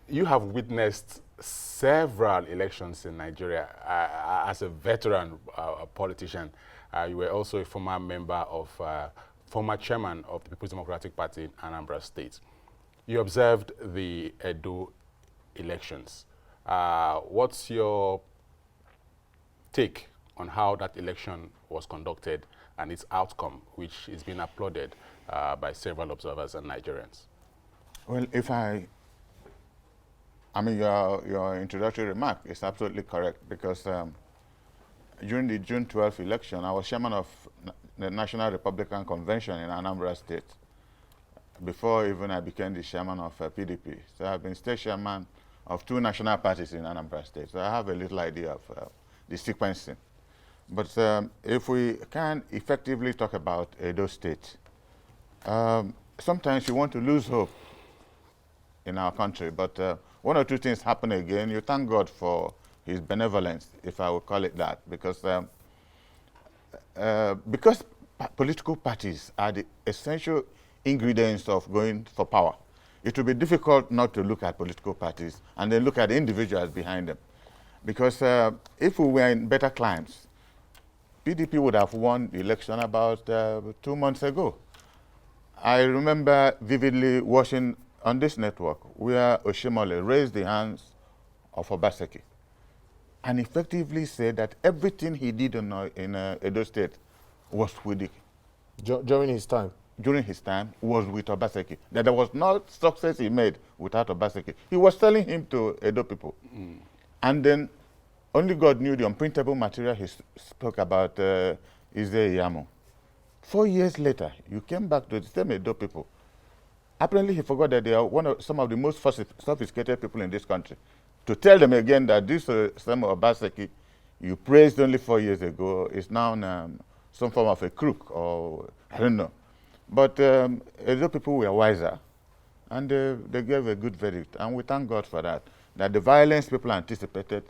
you have witnessed several elections in Nigeria as a veteran politician. You were also a former member of, former chairman of the People's Democratic Party in Anambra State. You observed the Edo elections. What's your take on how that election was conducted and its outcome, which is being applauded by several observers and Nigerians? Well, I mean, your introductory remark is absolutely correct, because during the June 12th election, I was chairman of the National Republican Convention in Anambra State before even I became the chairman of PDP. So I've been state chairman of 2 national parties in Anambra State. So I have a little idea of the sequencing. But if we can effectively talk about Edo State, sometimes you want to lose hope in our country, but 1 or 2 things happen again. You thank God for his benevolence, if I would call it that, because political parties are the essential ingredients of going for power. It will be difficult not to look at political parties and then look at the individuals behind them. Because if we were in better climes, PDP would have won the election about 2 months ago. I remember vividly watching on this network where Oshimole raised the hands of Obaseki and effectively said that everything he did in Edo State was with the During his time? During his time was with Obaseki. That there was no success he made without Obaseki. He was selling him to Edo people. And then only God knew the unprintable material he spoke about Ize Iyamo. 4 years later, you came back to the same Edo people. Apparently, he forgot that they are some of the most sophisticated people in this country. To tell them again that this same Obaseki you praised only 4 years ago is now some form of a crook, or I don't know. But Edo people were wiser, and they gave a good verdict. And we thank God for that, that the violence people anticipated,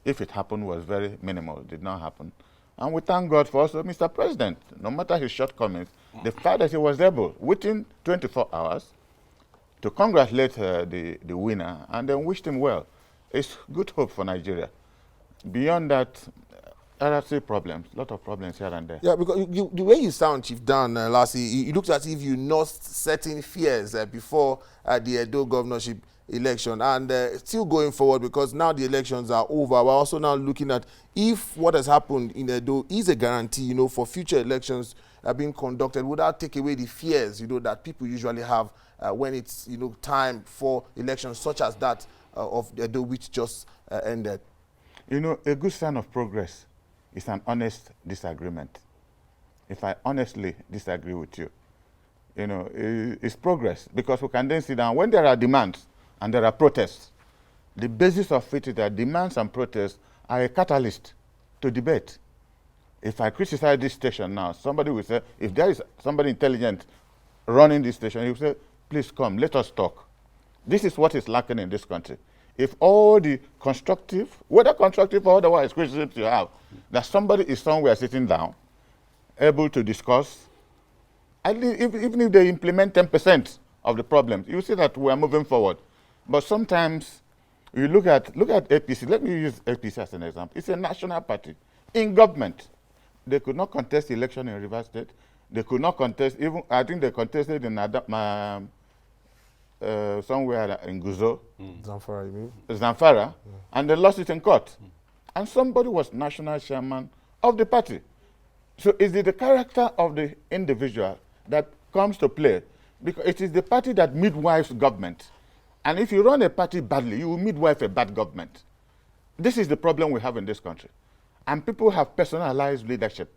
if it happened, was very minimal. It did not happen. And we thank God for also Mr. President, no matter his shortcomings, the fact that he was able, within 24 hours, to congratulate the winner and then wished him well. It's good hope for Nigeria. Beyond that, there are still problems, a lot of problems here and there. Yeah, because the way you sound, Chief Dan Ulasi, you looked as if you nursed certain fears before the Edo governorship election, and still going forward, because now the elections are over. We're also now looking at if what has happened in Edo is a guarantee, for future elections being conducted. Would that take away the fears, that people usually have when it's, time for elections such as that of Edo, which just ended? A good sign of progress is an honest disagreement. If I honestly disagree with you, it's progress, because we can then sit down. When there are demands and there are protests, the basis of it is that demands and protests are a catalyst to debate. If I criticize this station now, somebody will say, if there is somebody intelligent running this station, he will say, please come, let us talk. This is what is lacking in this country. If all the constructive, whether constructive or otherwise, criticisms you have, that somebody is somewhere sitting down, able to discuss, even if they implement 10% of the problems, you see that we are moving forward. But sometimes you look at APC. Let me use APC as an example. It's a national party in government. They could not contest the election in Rivers State. They could not contest, even I think they contested in somewhere in Guzo. Zamfara, you mean? Zamfara, and they lost it in court. And somebody was national chairman of the party. So is it the character of the individual that comes to play? Because it is the party that midwives government. And if you run a party badly, you will midwife a bad government. This is the problem we have in this country. And people have personalized leadership.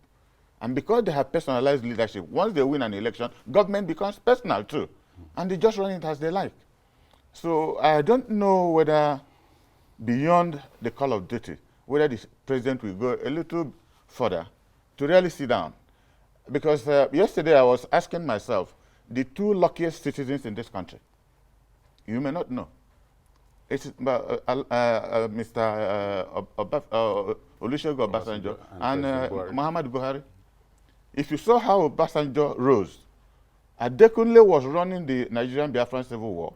And because they have personalized leadership, once they win an election, government becomes personal too. And they just run it as they like. So I don't know whether beyond the call of duty, whether the president will go a little further to really sit down. Because yesterday I was asking myself, the 2 luckiest citizens in this country, you may not know. It's Mr. Olusegun Obasanjo and Muhammad Buhari. If you saw how Obasanjo rose, Adekunle was running the Nigerian Biafran Civil War.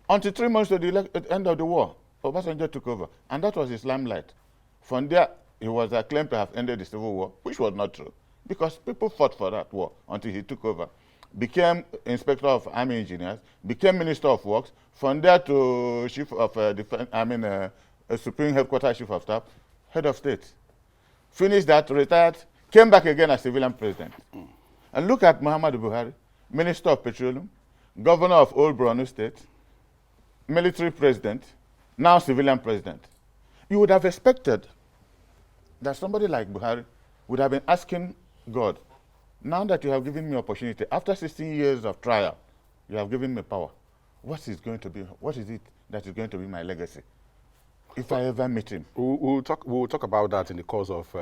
Until 3 months to the end of the war, Obasanjo took over. And that was his limelight. From there, he was claimed to have ended the Civil War, which was not true. Because people fought for that war until he took over. Became Inspector of Army Engineers, became Minister of Works, from there to Chief of Supreme Headquarters Chief of Staff, Head of State. Finished that, retired, came back again as civilian president. And look at Muhammadu Buhari, Minister of Petroleum, Governor of Old Borno State, military president, now civilian president. You would have expected that somebody like Buhari would have been asking God, now that you have given me opportunity, after 16 years of trial, you have given me power. What is it that is going to be my legacy if I ever meet him? We'll talk about that in the course of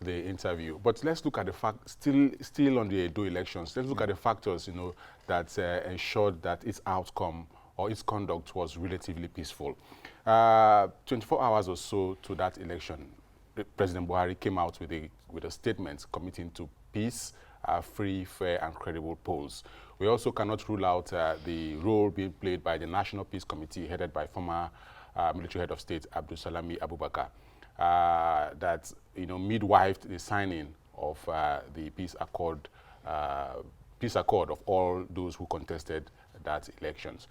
the interview. But let's look at the fact, still on the Edo elections, let's look at the factors, that ensured that its outcome or its conduct was relatively peaceful. 24 hours or so to that election, President Buhari came out with a statement committing to peace, free, fair, and credible polls. We also cannot rule out the role being played by the National Peace Committee, headed by former military head of state Abdul Salami Abubakar, that midwifed the signing of the peace accord of all those who contested that elections.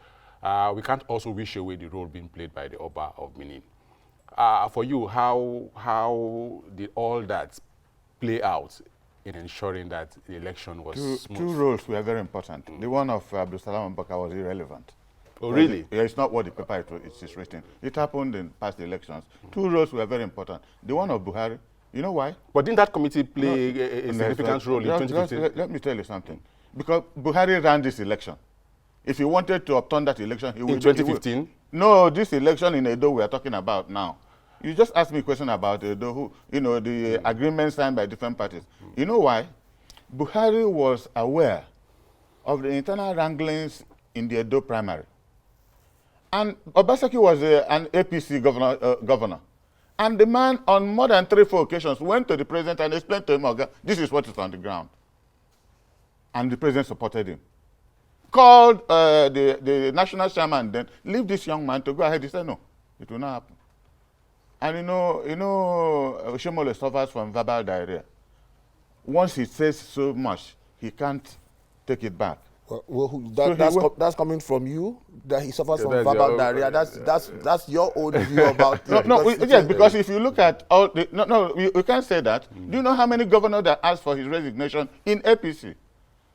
We can't also wish away the role being played by the Oba of Benin. For you, how did all that play out in ensuring that the election was smooth? Two roles were very important. The one of Abdul Salam Abubakar was irrelevant. Oh, really? It's not what the paper it is written. It happened in past elections. Two roles were very important. The one of Buhari, you know why? But didn't that committee play a significant role in 2015? Let me tell you something. Because Buhari ran this election. If he wanted to upturn that election, he would. In 2015? No, this election in Edo we are talking about now. You just asked me a question about Edo, the agreement signed by different parties. You know why? Buhari was aware of the internal wranglings in the Edo primary. And Obaseki was an APC governor. And the man, on more than 3-4 occasions, went to the president and explained to him, okay, this is what is on the ground. And the president supported him. Called the national chairman then, leave this young man to go ahead. He said, no, it will not happen. And Shomole suffers from verbal diarrhea. Once he says so much, he can't take it back. That's coming from you, that he suffers from verbal diarrhea. That's your own view about it. Yes, because if you look at all the, you can't say that. Do you know how many governors that asked for his resignation in APC?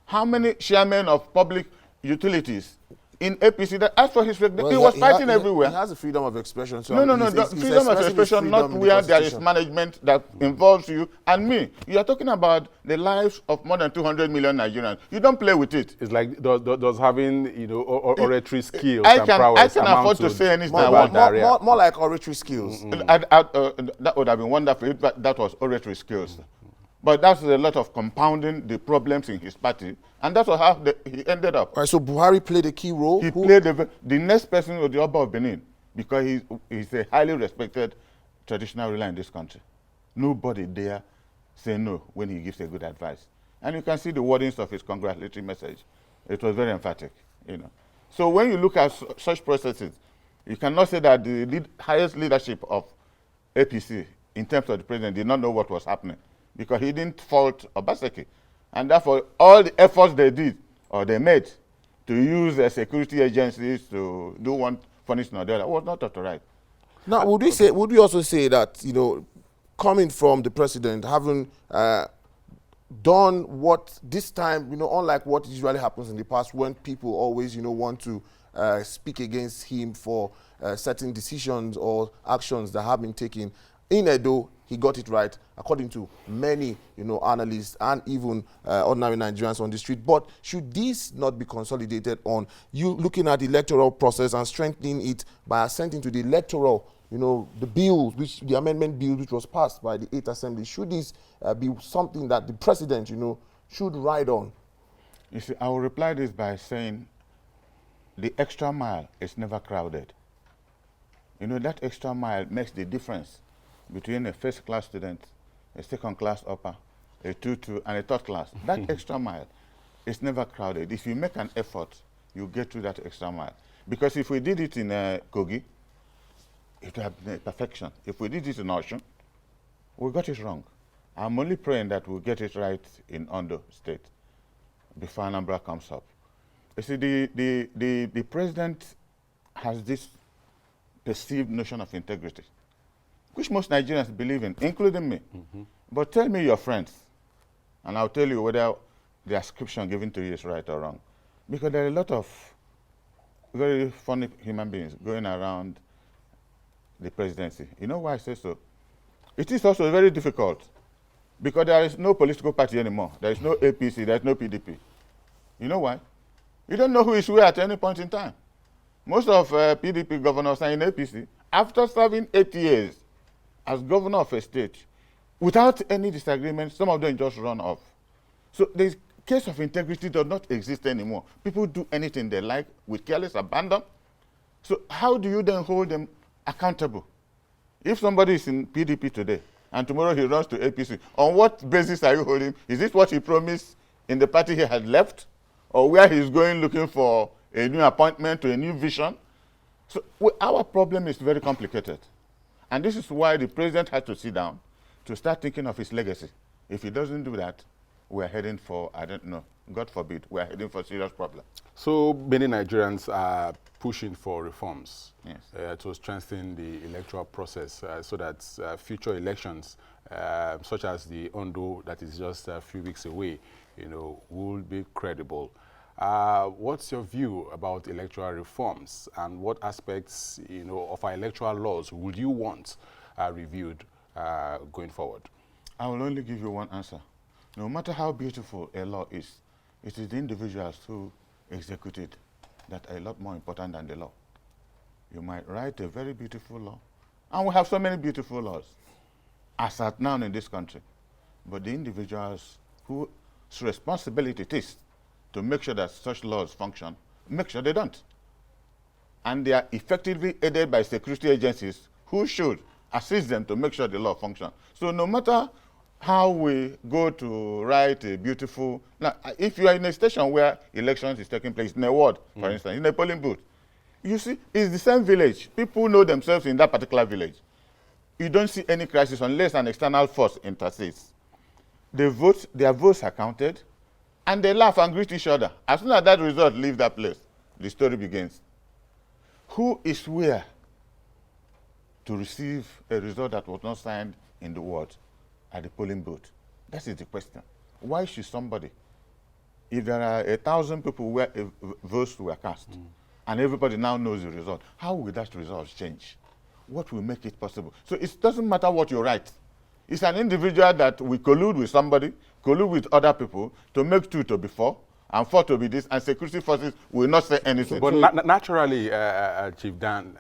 How many chairmen of public utilities in APC that asked for his resignation? He was fighting everywhere. He has the freedom of expression. So no. Freedom of expression, not where there is management that involves you and me. You are talking about the lives of more than 200 million Nigerians. You don't play with it. It's like does having oratory skills and prowess. I can afford to say anything. More like oratory skills. That would have been wonderful if that was oratory skills. But that's a lot of compounding the problems in his party, and that's how he ended up. All right, so Buhari played a key role. He played the next person was the Oba of Benin, because he's a highly respected traditional ruler in this country. Nobody dare say no when he gives a good advice. And you can see the wordings of his congratulatory message. It was very emphatic, So when you look at such processes, you cannot say that the highest leadership of APC, in terms of the president, did not know what was happening, because he didn't fault Obaseki. And therefore, all the efforts they did, or they made, to use their security agencies to do one punishment or the other, was not authorized. Now, would we also say that, coming from the president, having done what this time, unlike what usually happens in the past, when people always, want to speak against him for certain decisions or actions that have been taken, in Edo, he got it right, according to many, analysts and even ordinary Nigerians on the street. But should this not be consolidated on you looking at the electoral process and strengthening it by assenting to the electoral, the bill, the amendment bill which was passed by the 8th Assembly? Should this be something that the president, should ride on? You see, I will reply this by saying the extra mile is never crowded. That extra mile makes the difference between a first-class student, a second-class upper, a 2-2, and a third class. That extra mile is never crowded. If you make an effort, you get through that extra mile. Because if we did it in Kogi, it would have been a perfection. If we did it in Osun, we got it wrong. I'm only praying that we'll get it right in Ondo State before Anambra comes up. You see, the president has this perceived notion of integrity, which most Nigerians believe in, including me. But tell me your friends, and I'll tell you whether the ascription given to you is right or wrong. Because there are a lot of very funny human beings going around the presidency. You know why I say so? It is also very difficult because there is no political party anymore. There is no APC, there is no PDP. You know why? You don't know who is where at any point in time. Most of PDP governors are in APC. After serving 8 years as governor of a state, without any disagreement, some of them just run off. So the case of integrity does not exist anymore. People do anything they like with careless abandon. So how do you then hold them accountable? If somebody is in PDP today and tomorrow he runs to APC, on what basis are you holding him? Is this what he promised in the party he had left? Or where he's going looking for a new appointment to a new vision? So our problem is very complicated. And this is why the president had to sit down to start thinking of his legacy. If he doesn't do that, we're heading for, I don't know, God forbid, we're heading for a serious problem. So many Nigerians are pushing for reforms, yes, to strengthen the electoral process so that future elections, such as the Ondo that is just a few weeks away, will be credible. What's your view about electoral reforms, and what aspects, of our electoral laws would you want reviewed going forward? I will only give you one answer. No matter how beautiful a law is, it is the individuals who execute it that are a lot more important than the law. You might write a very beautiful law, and we have so many beautiful laws as at now in this country, but the individuals whose responsibility it is to make sure that such laws function, make sure they don't. And they are effectively aided by security agencies who should assist them to make sure the law functions. So no matter how we go to write a beautiful, now if you are in a station where elections is taking place, in a ward, for instance, in a polling booth, you see, it's the same village. People know themselves in that particular village. You don't see any crisis unless an external force intercedes. They vote, their votes are counted, and they laugh and greet each other. As soon as that result leaves that place, the story begins. Who is where to receive a result that was not signed in the ward at the polling booth? That is the question. Why should somebody, if there are 1,000 people where votes were cast, and everybody now knows the result, how will that result change? What will make it possible? So it doesn't matter what you write. It's an individual that we collude with somebody, collude with other people to make 2 to be 4, and 4 to be this, and security forces will not say anything. But naturally, Chief Dan,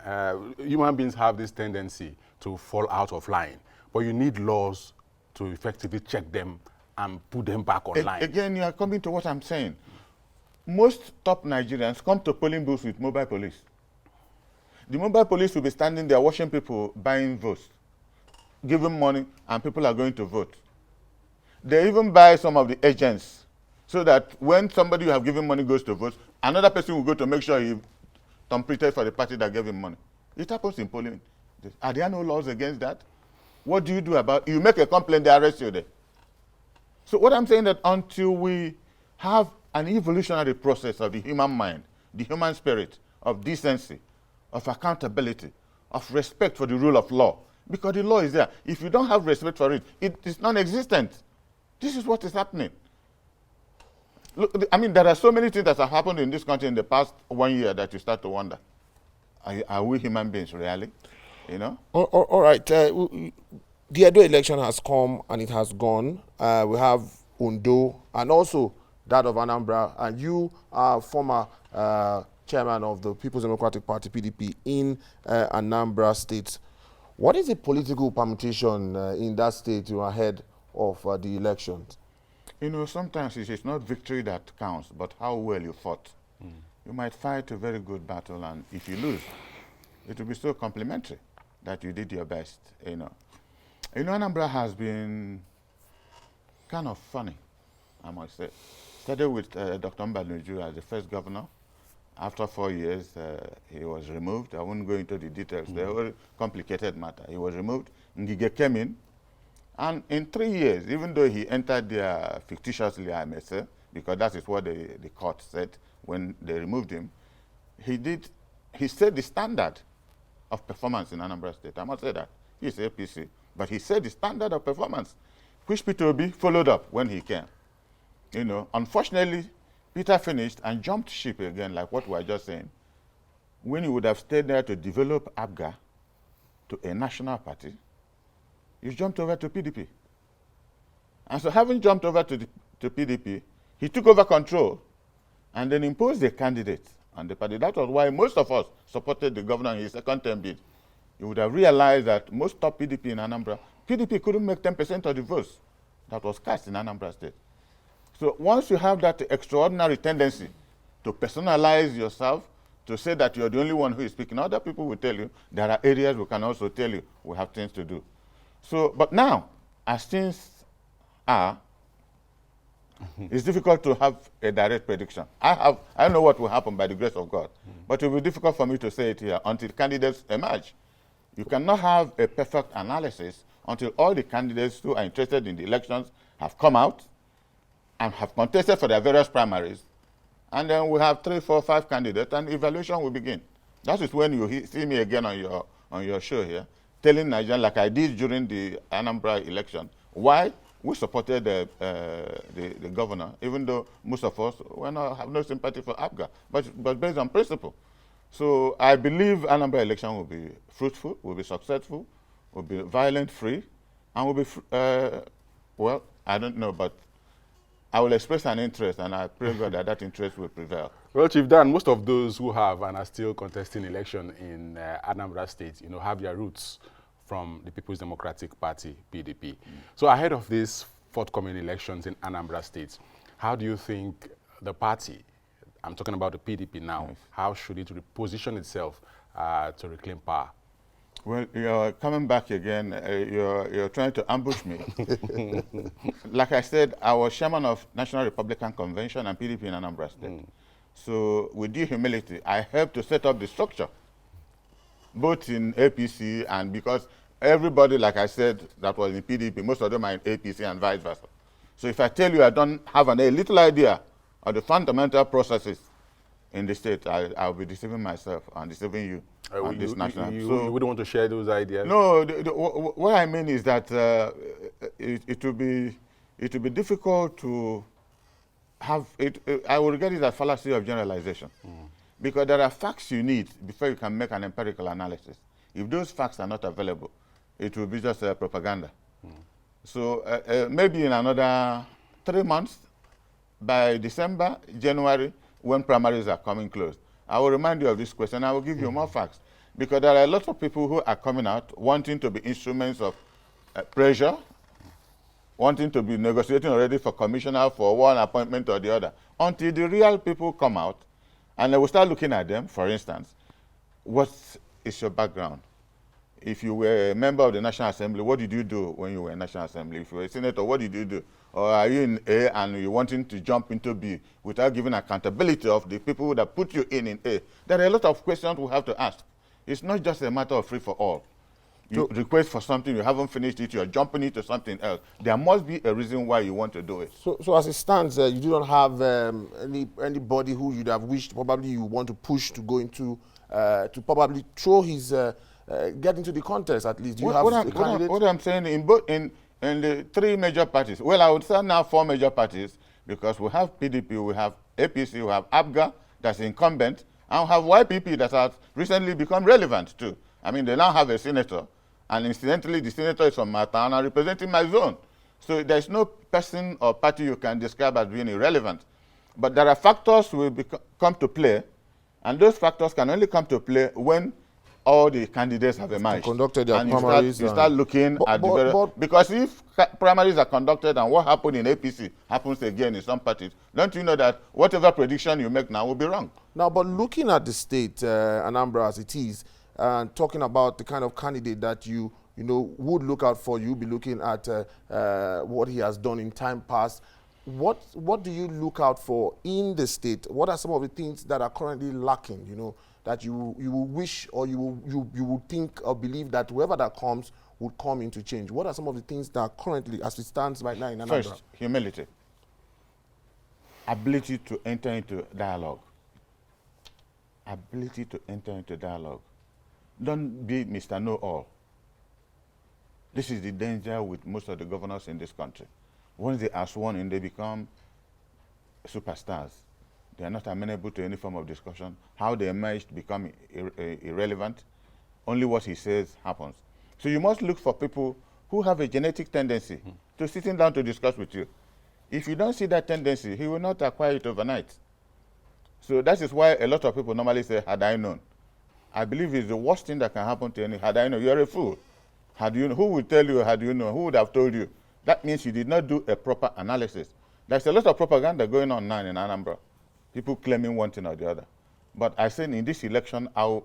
human beings have this tendency to fall out of line. But you need laws to effectively check them and put them back online. Again, you are coming to what I'm saying. Most top Nigerians come to polling booths with mobile police. The mobile police will be standing there watching people buying votes, giving money, and people are going to vote. They even buy some of the agents so that when somebody you have given money goes to vote, another person will go to make sure he completed for the party that gave him money. It happens in polling. Are there no laws against that? What do you do about it? You make a complaint, they arrest you there. So what I'm saying that until we have an evolutionary process of the human mind, the human spirit, of decency, of accountability, of respect for the rule of law, because the law is there. If you don't have respect for it, it is non-existent. This is what is happening. Look, I mean, there are so many things that have happened in this country in the past 1 year that you start to wonder, are we human beings really? All right. The Edo election has come and it has gone. We have Ondo and also that of Anambra, and you are former chairman of the People's Democratic Party, PDP, in Anambra State. What is the political permutation in that state ahead of the elections? Sometimes it is not victory that counts, but how well you fought. You might fight a very good battle, and if you lose, it will be so complimentary that you did your best. Anambra has been kind of funny, I must say. Started with Dr. Mbanuju as the first governor, After 4 years, he was removed. I won't go into the details. They're a very complicated matter. He was removed. Ngige came in. And in 3 years, even though he entered there fictitiously, I may say, because that is what the court said when they removed him, he set the standard of performance in Anambra State. I must say that. He's APC. But he set the standard of performance, which Peter Obi followed up when he came. You know, unfortunately, Peter finished and jumped ship again, like what we were just saying. When he would have stayed there to develop ABGA to a national party, he jumped over to PDP. And so having jumped over to PDP, he took over control and then imposed a candidate on the party. That was why most of us supported the governor in his second term bid. You would have realized that most top PDP in Anambra, PDP couldn't make 10% of the votes that was cast in Anambra State. So once you have that extraordinary tendency to personalize yourself, to say that you're the only one who is speaking, other people will tell you there are areas we can also tell you we have things to do. So, but now, as things are, it's difficult to have a direct prediction. I don't know what will happen by the grace of God, but it will be difficult for me to say it here until candidates emerge. You cannot have a perfect analysis until all the candidates who are interested in the elections have come out and have contested for their various primaries. And then we have 3, 4, 5 candidates, and evaluation will begin. That is when you see me again on your show here, telling Nigerians, like I did during the Anambra election, why we supported the governor, even though most of us have no sympathy for ABGA, but based on principle. So I believe Anambra election will be fruitful, will be successful, will be violent-free, and will be, well, I don't know, but I will express an interest, and I pray God that that interest will prevail. Well, Chief Dan, most of those who have and are still contesting election in Anambra State, you know, have their roots from the People's Democratic Party, PDP. So ahead of these forthcoming elections in Anambra State, how do you think the party, I'm talking about the PDP now, yes, how should it reposition itself to reclaim power? Well, you're coming back again. You're trying to ambush me. Like I said, I was chairman of National Republican Convention and PDP in Anambra State. So with due humility, I helped to set up the structure, both in APC and because everybody, like I said, that was in PDP, most of them are in APC and vice versa. So if I tell you I don't have a little idea of the fundamental processes in the state, I'll be deceiving myself and deceiving you on this national. So you wouldn't want to share those ideas? No, what I mean is that it will be difficult to have it. I will regard it as fallacy of generalization, because there are facts you need before you can make an empirical analysis. If those facts are not available, it will be just propaganda. So maybe in another 3 months, by December, January, when primaries are coming close, I will remind you of this question. I will give you more facts, because there are a lot of people who are coming out wanting to be instruments of pressure, wanting to be negotiating already for commissioner for one appointment or the other, until the real people come out, and they will start looking at them. For instance, what is your background? If you were a member of the National Assembly, what did you do when you were in National Assembly? If you were a senator, what did you do? Or are you in A and you're wanting to jump into B without giving accountability of the people that put you in A? There are a lot of questions we have to ask. It's not just a matter of free for all. You request for something, you haven't finished it, you're jumping into something else. There must be a reason why you want to do it. So as it stands, you do not have anybody who you'd have wished probably you want to push to go into, to probably throw his, get into the contest at least. Do you have a candidate? What I'm saying, in the 3 major parties, well, I would say now 4 major parties, because we have PDP, we have APC, we have ABGA, that's incumbent, and we have YPP that has recently become relevant too. I mean, they now have a senator, and incidentally, the senator is from my town and representing my zone. So there's no person or party you can describe as being irrelevant. But there are factors will come to play, and those factors can only come to play when all the candidates have emerged. Conducted their and primaries. You start looking at because if primaries are conducted and what happened in APC happens again in some parties, don't you know that whatever prediction you make now will be wrong? Now, but looking at the state, Anambra as it is, and talking about the kind of candidate that you would look out for, you'll be looking at what he has done in time past. what do you look out for in the state? What are some of the things that are currently lacking, you know, that you will wish or you will think or believe that whoever that comes would come into change? What are some of the things that are currently, as it stands right now in Anambra? First, humility. Ability to enter into dialogue. Ability to enter into dialogue. Don't be Mr. Know-all. This is the danger with most of the governors in this country. Once they are sworn in, they become superstars. They are not amenable to any form of discussion. How they emerged become irrelevant. Only what he says happens. So you must look for people who have a genetic tendency to sitting down to discuss with you. If you don't see that tendency, he will not acquire it overnight. So that is why a lot of people normally say, had I known. I believe it's the worst thing that can happen to any. Had I known, you're a fool. Had you, who would tell you, had you known? Who would have told you? That means you did not do a proper analysis. There's a lot of propaganda going on now in Anambra. People claiming one thing or the other. But I said in this election, I'll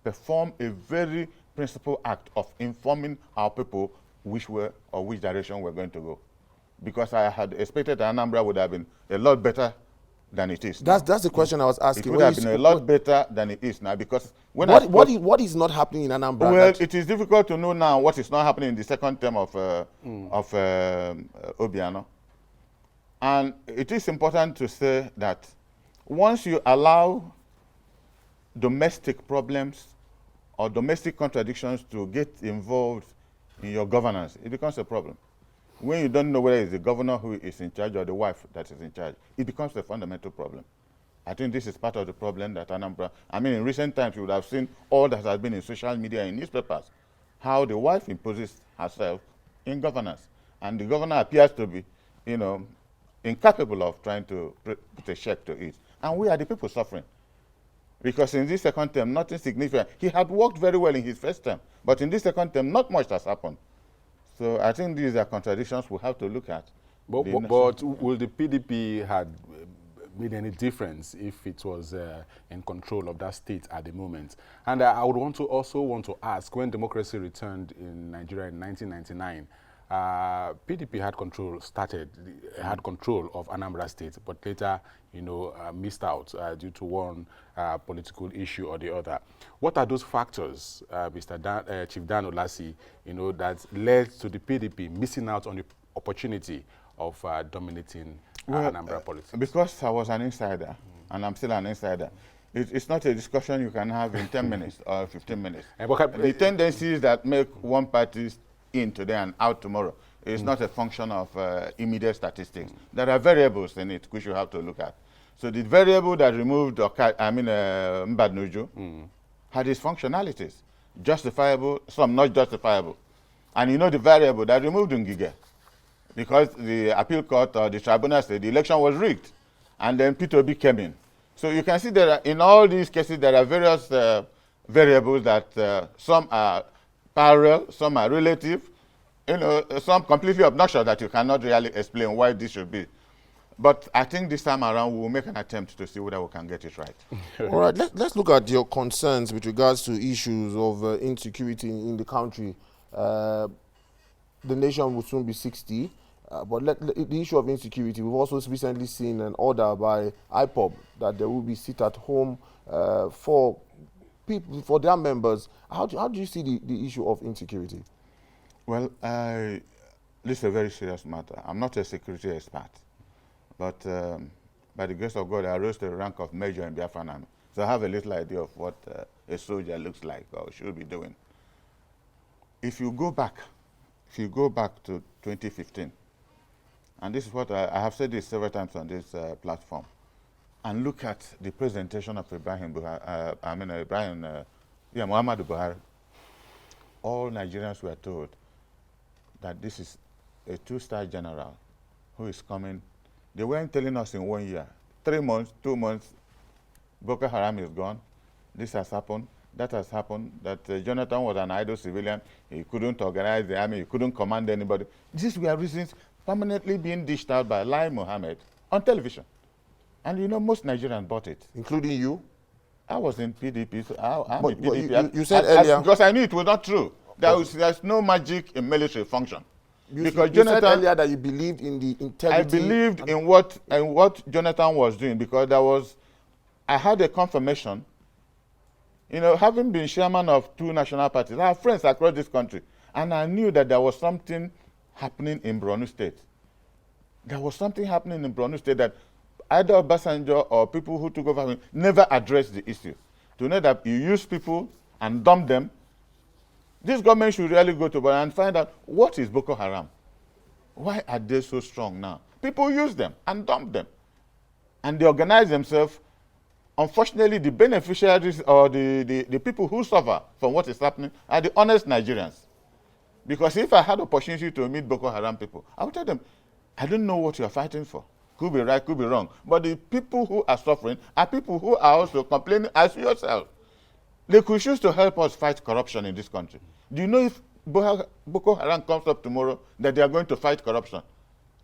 perform a very principled act of informing our people which way or which direction we're going to go. Because I had expected Anambra would have been a lot better than it is. That's the question I was asking. It would have been a lot better than it is now, because when what is not happening in Anambra? Well, it is difficult to know now what is not happening in the second term of Obiano. And it is important to say that once you allow domestic problems or domestic contradictions to get involved in your governance, it becomes a problem. When you don't know whether it's the governor who is in charge or the wife that is in charge, it becomes a fundamental problem. I think this is part of the problem that Anambra, I mean, in recent times you would have seen all that has been in social media and newspapers, how the wife imposes herself in governance. And the governor appears to be, you know, incapable of trying to put a check to it. And we are the people suffering. Because in this second term, nothing significant. He had worked very well in his first term, but in this second term, not much has happened. So I think these are contradictions we have to look at. But will the PDP had made any difference if it was in control of that state at the moment? And I would also want to ask, when democracy returned in Nigeria in 1999, PDP had control of Anambra State, but later, you know, missed out due to one political issue or the other. What are those factors, Chief Dan Ulasi, you know, that led to the PDP missing out on the opportunity of dominating Anambra politics? Because I was an insider, and I'm still an insider. It's not a discussion you can have in 10 minutes or 15 minutes. The tendencies that make one party in today and out tomorrow is not a function of immediate statistics. There are variables in it which you have to look at. So the variable that removed Mbadnuju had its functionalities, justifiable, some not justifiable. And you know the variable that removed Ngige, because the appeal court or the tribunal said the election was rigged, and then P2B came in. So you can see that in all these cases there are various variables that some are parallel, some are relative, you know, some completely obnoxious that you cannot really explain why this should be. But I think this time around we will make an attempt to see whether we can get it right. All right, let's look at your concerns with regards to issues of insecurity in the country. The nation will soon be 60, but the issue of insecurity, we've also recently seen an order by IPOB that there will be sit at home for people, for their members. How do you see the issue of insecurity? Well, this is a very serious matter. I'm not a security expert, but by the grace of God, I rose to the rank of major in Biafran Army. So I have a little idea of what a soldier looks like or should be doing. If you go back to 2015, and this is what I have said this several times on this platform, and look at the presentation of Muhammadu Buhari, all Nigerians were told that this is a two-star general who is coming. They weren't telling us in 1 year. 3 months, 2 months, Boko Haram is gone. This has happened. That has happened. That Jonathan was an idle civilian. He couldn't organize the army. He couldn't command anybody. These were reasons permanently being dished out by Lai Mohammed on television. And you know, most Nigerians bought it. Including you? I was in PDP. So I'm in PDP. You said earlier. Because I knew it was not true. There's no magic in military function. Because you said earlier that you believed in the integrity. I believed in what Jonathan was doing, because I had a confirmation. You know, having been chairman of 2 national parties, I have friends across this country, and I knew that there was something happening in Borno State. There was something happening in Borno State that either Obasanjo or people who took over never addressed the issue. To know that you use people and dump them, this government should really go to Borno and find out what is Boko Haram. Why are they so strong now? People use them and dump them. And they organize themselves. Unfortunately, the beneficiaries or the people who suffer from what is happening are the honest Nigerians. Because if I had opportunity to meet Boko Haram people, I would tell them, I don't know what you're fighting for. Could be right, could be wrong. But the people who are suffering are people who are also complaining as yourself. They could choose to help us fight corruption in this country. Do you know if Boko Haram comes up tomorrow that they are going to fight corruption?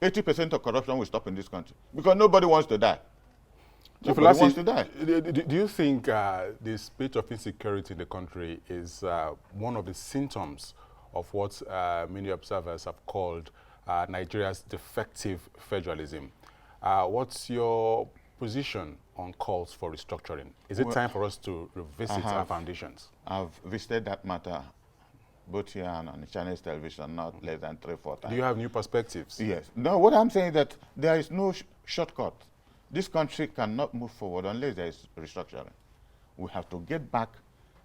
80% of corruption will stop in this country. Because nobody wants to die. Nobody wants to die. Do you think the state of insecurity in the country is one of the symptoms of what many observers have called Nigeria's defective federalism? What's your position on calls for restructuring? Is it time for us to revisit our foundations? I've visited that matter both here and on Chinese television, not less than 3-4 times. Do you have new perspectives? Yes. No, what I'm saying is that there is no shortcut. This country cannot move forward unless there is restructuring. We have to get back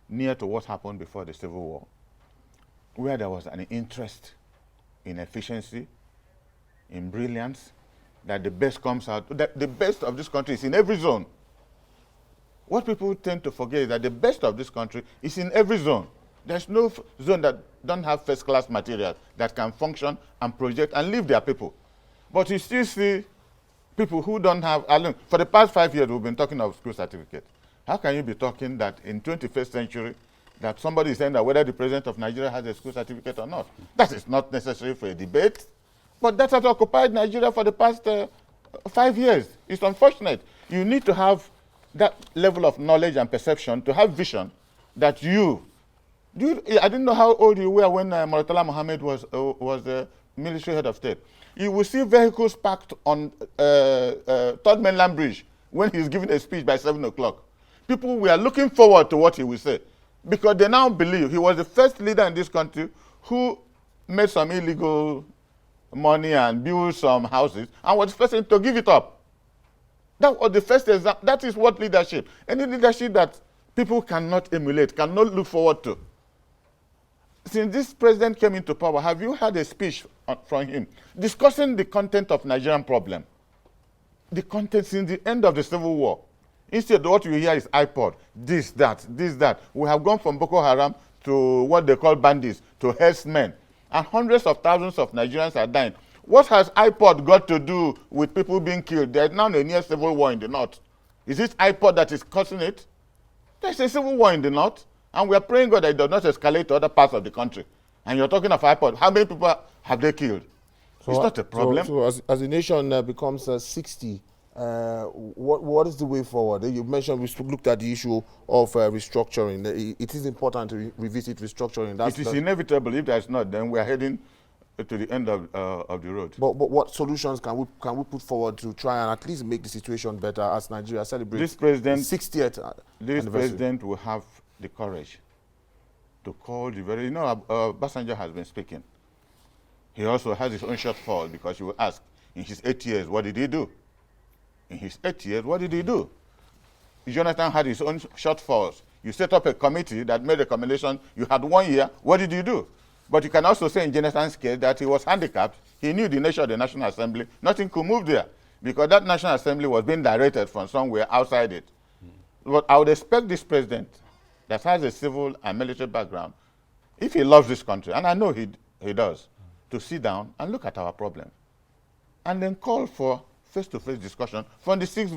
near to what happened before the Civil War, where there was an interest in efficiency, in brilliance, that the best comes out, that the best of this country is in every zone. What people tend to forget is that the best of this country is in every zone. There's no zone that don't have first-class materials that can function and project and live their people. But you still see people who don't have, for the past 5 years, we've been talking of school certificates. How can you be talking that in 21st century, that somebody is saying that whether the president of Nigeria has a school certificate or not? That is not necessary for a debate. But that has occupied Nigeria for the past 5 years. It's unfortunate. You need to have that level of knowledge and perception to have vision that I didn't know how old you were when Murtala Mohammed was the military head of state. You will see vehicles parked on Third Mainland Bridge when he's giving a speech by 7 o'clock. People were looking forward to what he will say because they now believe he was the first leader in this country who made some illegal money and built some houses and was the first to give it up. That was the first example. That is what leadership. Any leadership that people cannot emulate, cannot look forward to. Since this president came into power, have you had a speech from him discussing the content of Nigerian problem? The content since the end of the Civil War. Instead, what you hear is iPod, this, that. We have gone from Boko Haram to what they call bandits, to herdsmen. And hundreds of thousands of Nigerians are dying. What has iPod got to do with people being killed? There is now a near civil war in the north. Is it iPod that is causing it? There's a civil war in the north. And we are praying God that it does not escalate to other parts of the country. And you're talking of iPod. How many people have they killed? So it's not a problem. So as the nation becomes 60, what is the way forward? You mentioned we looked at the issue of restructuring. It is important to revisit restructuring. It is inevitable. If there's not, then we are heading to the end of the road. But what solutions can we put forward to try and at least make the situation better as Nigeria celebrates this president, 60th This anniversary? president will have the courage to call the very, Obasanjo has been speaking. He also has his own shortfall because you will ask, in his 8 years, what did he do? In his 8 years, what did he do? Jonathan had his own shortfalls. You set up a committee that made a recommendation. You had 1 year. What did you do? But you can also say in Jonathan's case that he was handicapped. He knew the nature of the National Assembly. Nothing could move there because that National Assembly was being directed from somewhere outside it. But I would expect this president that has a civil and military background, if he loves this country, and I know he does, to sit down and look at our problem and then call for face-to-face discussion from the six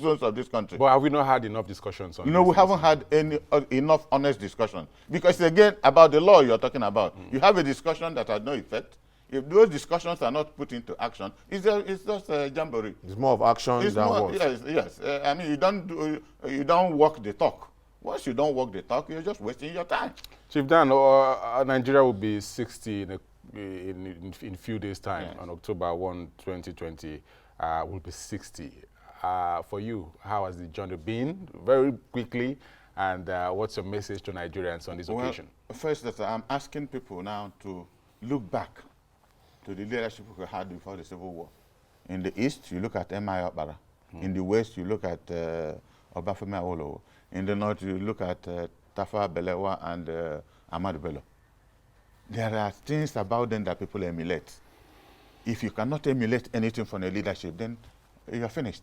zones of this country. But have we not had enough discussions on we haven't had enough honest discussion. Because again, about the law you're talking about, you have a discussion that has no effect. If those discussions are not put into action, it's just a jamboree. It's more of action than words. Yes. I mean, you don't walk the talk. Once you don't walk the talk, you're just wasting your time. Chief Dan, Nigeria will be 60 in a in few days' time, Yes. on October 1, 2020, will be 60. For you, how has the journey been? Very quickly, and what's your message to Nigerians on this occasion? First, that I'm asking people now to look back to the leadership we had before the Civil War. In the East, you look at M.I. Okpara. In the West, you look at Obafemi Awolowo. In the North, you look at Tafawa Balewa and Ahmadu Bello. There are things about them that people emulate. If you cannot emulate anything from the leadership, then you're finished.